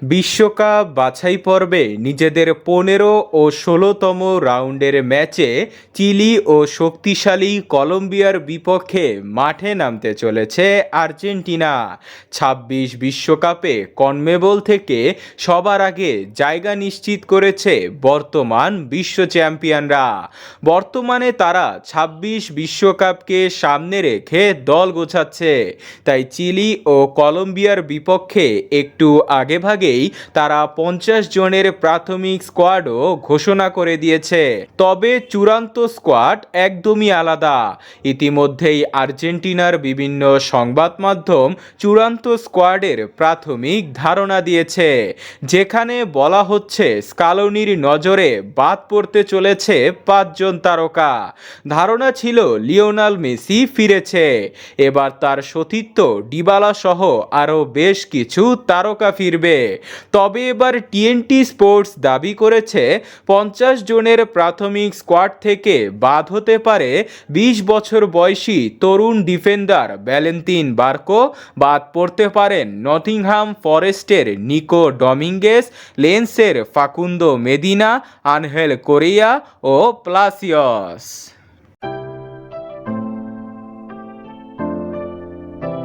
বিশ্বকাপ বাছাই পর্বে নিজেদের ১৫ ও ১৬তম রাউন্ডের ম্যাচে চিলি ও শক্তিশালী কলম্বিয়ার বিপক্ষে মাঠে নামতে চলেছে আর্জেন্টিনা। ২৬ বিশ্বকাপে কনমেবল থেকে সবার আগে জায়গা নিশ্চিত করেছে বর্তমান বিশ্ব চ্যাম্পিয়নরা। বর্তমানে তারা ২৬ বিশ্বকাপকে সামনে রেখে দল গোছাচ্ছে, তাই চিলি ও কলম্বিয়ার বিপক্ষে একটু আগেভাগে তারা ৫০ জনের প্রাথমিক স্কোয়াডও ঘোষণা করে দিয়েছে। তবে চূড়ান্ত স্কোয়াড একদমই আলাদা। ইতিমধ্যেই আর্জেন্টিনার বিভিন্ন সংবাদ মাধ্যম চূড়ান্ত স্কোয়াডের প্রাথমিক ধারণা দিয়েছে, যেখানে বলা হচ্ছে স্কালোনির নজরে বাদ পড়তে চলেছে ৫ জন তারকা। ধারণা ছিল লিওনেল মেসি ফিরেছে, এবার তার সতীর্থ ডিবালা সহ আরও বেশ কিছু তারকা ফিরবে। তবে এবার টিএনটি স্পোর্টস দাবি করেছে ৫০ জনের প্রাথমিক স্কোয়াড থেকে বাদ হতে পারে ২০ বছর বয়সী তরুণ ডিফেন্ডার ভ্যালেন্তিন বার্কো, বাদ পড়তে পারেন নটিংহাম ফরেস্টের নিকো ডমিঙ্গেস, লেন্সের ফাকুন্দো মেদিনা, আনহেল কোরিয়া ও প্লাসিয়স।